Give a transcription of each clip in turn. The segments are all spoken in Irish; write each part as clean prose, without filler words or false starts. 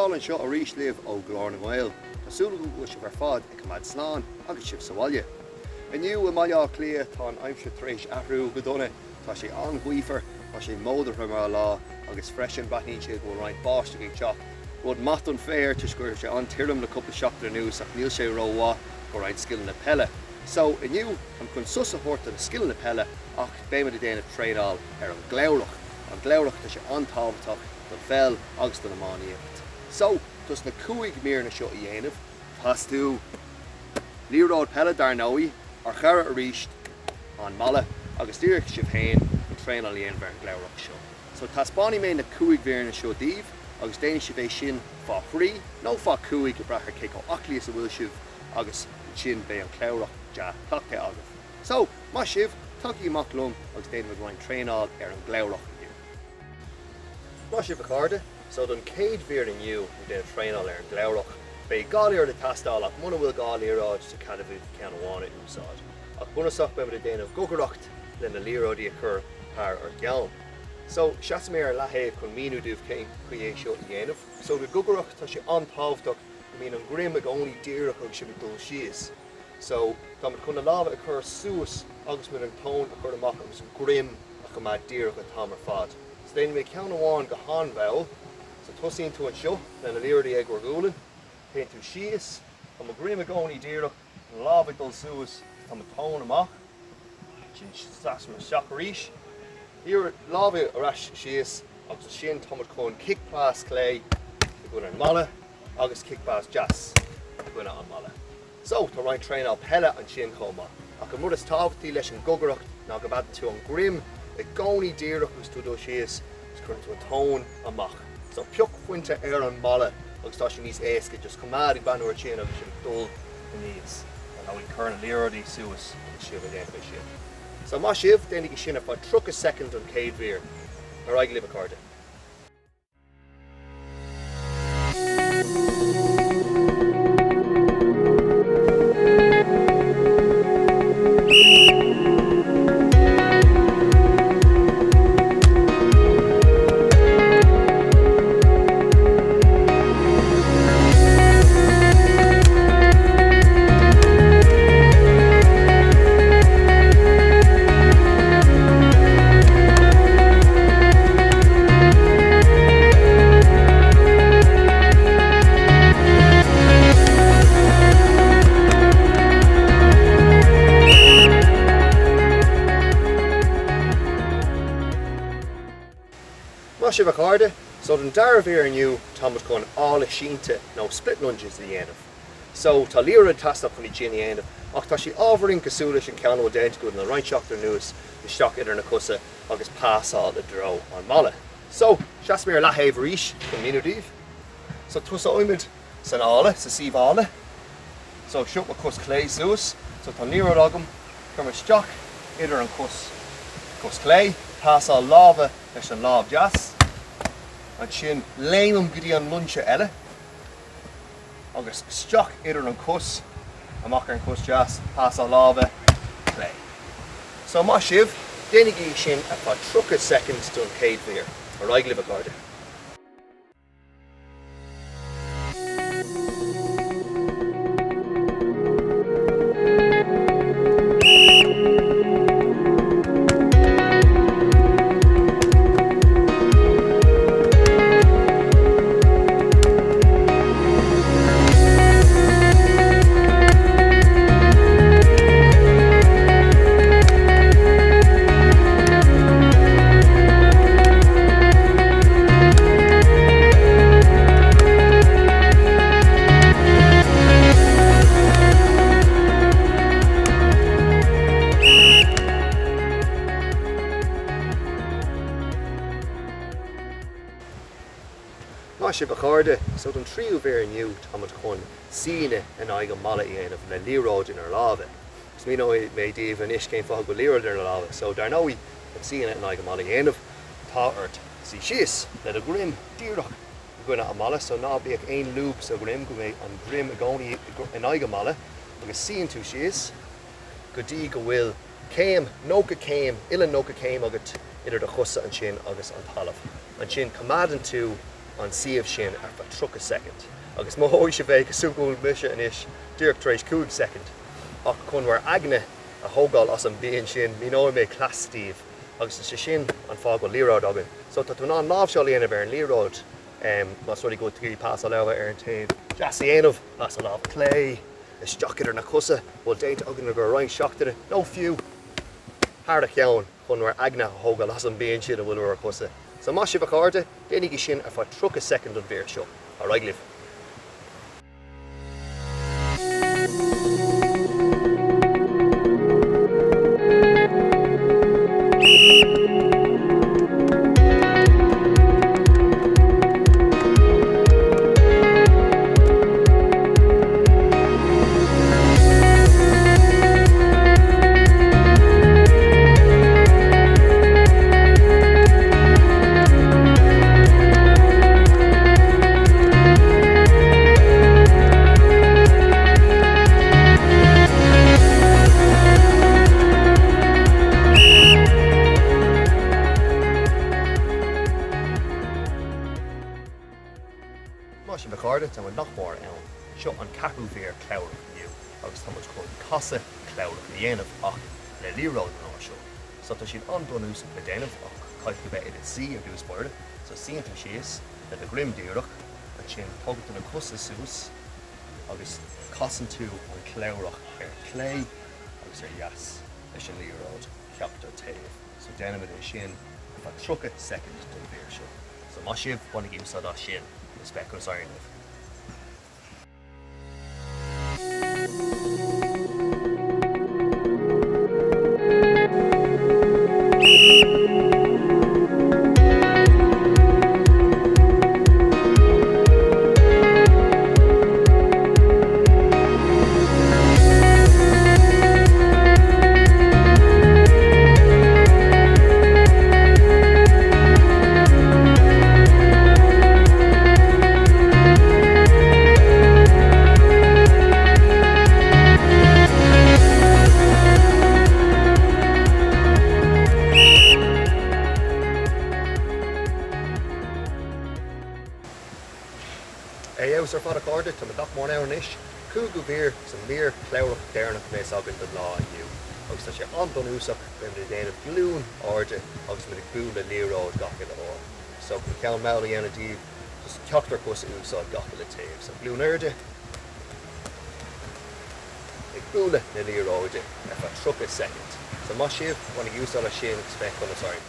Tálann seo a rís libh ó Glárnamhail, Tásúla go bhfuil sibh ar fad ag cumad slán agus sibh sa bhaile. Iniu i maiile Aclaíocht tá aimse tar éis athrú go donna, tá sé an ghuífar, tá sé módar mar lá agus freisin baithnín sé go roiint báiste ag teach. Rud maith an féir tuis gur sé an tírim le cúpla seachtar nús ach níl sé róhá go roiint scill na pelle. So iniu an chun sus a thuirta na scill na pelle ach béimid a déanamh Traenáil ar an gcabhlach. An gcabhlach tá sé antábhachtach don fel agus don amáníocht. So, tus na cúig míorna seo i dhéanamh, tas tú liathróid pelle darnóí ar chara a ríist an mala agus dtíreach sibh féin an Traenáil dhéanamh ar an gcabhlach seo. So taspánaí mé na cúig míorna seo díobh agus déanamh sibh é sin fá phrí, nó fá cúig go brathair cé ó aclaíocht a bhfuil sibh agus sin bé an chabhlach de tactha agah. So, má sibh, tugaí amach lom agus déanamh roiint Traenáil ar an gcabhlach. Má sibh a charda, so don céad bhíor inniu i déanamh Traenáil ar an gcabhlach. Bé gálaíocht le tastáil ach muna bhfuil gálaíocht sa cadamh ceann amháin úsáid. Ach bunasach be a déanamh gogaracht le na liathróidí a chur thar ar gceann. So, seaas mé ar leithéamh chun míú dúmh cé chué seo i dhéanamh. So go gogaracht tá sé antábhachtach go mín an grim ag ónlaí díreach agus sibh dul síos. So, tá chun na lábha a chur suas agus mu an tón a chur amach agus an grim a go mbeidh díreach an tamar fad. So déanamh mé ceann amháin go hábhail, so tosíonn tú an seo le na liathróidí ag gúlann, féin tú síos, tá mo grim ag ónlaí díreach, an lábha dul suas, tá mo tón amach, sin seaas mar seach arís. Here lábha arás síos agus sin tá mo chun kickpass clé i gcuine an mala agus kickpass jazz i gcuine an mala. So tá roiint Traenáil pelle an sin chomá. Ach go mud is tábhachtí leis an gogaracht ná go bhfad tú an grim i gcónaí díreach agus tú dul síos gus chun tú an tón amach. So peoch fuinte ar an mala agus tá sin níos éasca just cumád ag banúir sin agus sin dul in níos. An bhfuil chur na liathróidí suas an sibh a déanamh sin. So má sibh déananig sin fá truc a second an céad bhíor ar aig libh a carda. Má sibh a charda, so den dara bhíor inniu tá mo chun ála sínte nó split lunges a dhéanamh. So tá liathróid tasnach chun i dtí dhéanamh, ach tá sí ábharing cosúla sin ceann déint go na roiint seachtar nús isteach idir na cusa agus pásáil a dro an mala. So, seaas mé ar leithéamh arís chun míú díobh. So tusa oimid san ála, sa sibh ála. So siúd mo cos clé suas, so tá liathróid agam, chur mar isteach idir an cos clé, pásáil lábha leis an lábh jazz. An sin léanam go dtí an lunse eile agus isteach idir an cos amach ar an cos jazz pásáil lábha clé. So má sibh déanaigh sin a fá truc a second don céad bhíor ar aig libh a carda. Má sibh a charda, so don tríú bhíor inniu tá mo chun síne in aig an mala dhéanamh le liathróid in ar lábha. Gus mí nó mé díobh an is céim fáth go liathróid in ar lábha, so darnóí an síne in aig an mala dhéanamh tá ort sí síos le a grim díreach gcuine an mala, so ná bíoh aon lúb sa grim go mé an grim a gcónaí in aig an mala agus síonn tú síos go dtí go bhfuil céim nócha céim, ile nócha céim agat idir do chusa an sin agus an talamh. An sin cumadan tú an sibh sin ar fa trucha second. Agus má hóid se bheith cosúgúil mise inis dúirt tar éis 2 second. Ach chun war agne a thógáil as an bíon sin, mí nó mé clastíomh agus is sin an fág go liathróid agan. So tá tú ná nábh seo líanamh ar an liathróid más ruí go trí pás a leabhah ar an taobh. Deas dhéanamh as a láb clé, is teachar na cusa, bhfuil déint agan go roiin seachtaire, nó fiú. Thar a cheann chun war agne a thógáil as an bíon sin a bhfuil ar cusa. So má sibh a cáirde, Bainigí sin ar fa trucha second an bhíor seo. A raiglibh. Má sin becáirde tá nach mór ann, seo an ceathrú bhíor clabhlach inniu, agus tá muid chun casa clabhlach na dhéanamh ach le liathróid ná seo. So tá sin an donús le déanamh ach caiith go bheith iad sí ar dús buirde, so síanta síos le do grim díreach an sin tugadta na cosa sús agus casan tú an clabhlach ar clé agus ar dheas leis an liathróid ceaptar taobh. So déanamh é sin fa trucha second don bhíor seo. So má sibh Bainigí úsáid sin. Speckles are enough. Éos ar fad a cáirde tá nach mór ann inis, cúg go bhíor san míor clabhlach dhéanamh més agan do lá inniu. Agus tá sé an donúsach ben de déanamh glún áirde agus mu clú le liathróid gacha le ór. So go ceann meall a dhéanamh díobh just ceachtar cosa úsáid gacha le taobh. So glún airde ag clúla na liathróide ar fa trucha second. So má sibh Bainigí úsáid sin spec on the sorry.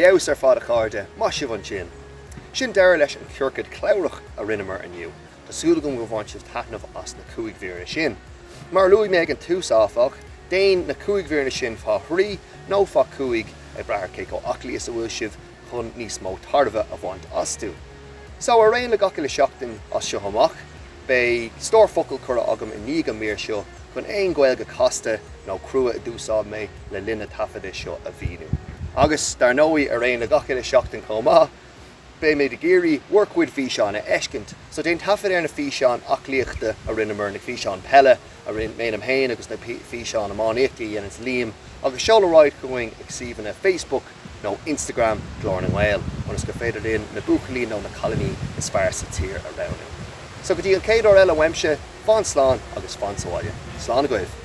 Éos ar fad a cáirde, má sibh an sin. Sin deir leis an ceorcad clabhlach a rinnemer aniu, tásúla go go bhaint sibh taitneamh as na cúig bhíorna sin. Mar luigh méid an túsáfach, déin na cúig bhíorna sin fá thrí nó fá cúig ag brethir cé go Aclaíocht a bhfuil sibh chun níos mó tarbha a bhaint as tú. So ar réon le gacha le seachtain as seo amach, bei stór focail cura agam in ní go míor seo chun éon gailge casta nó crua a dúsáid mé le linne tafada seo a bhíú. Agus dar nóí ar réon le gacha le seachtain comá, bei méid a géirí work with bhfíseán a eiscint, so déon tafad ar na bhfíseán Aclaíochta a rinnemer na bhfíseán pelle a méanam héin agus na bhfíseán amháníochtaí an is líam, agus seoláráid going ag síomh na Facebook nó Instagram Traenáil, agus go féidir in na buchalí nó na colony is fearr sa tír a rana. So go dtí an céad eile weimse, fan slán agus fan sáile. Slán a goibh.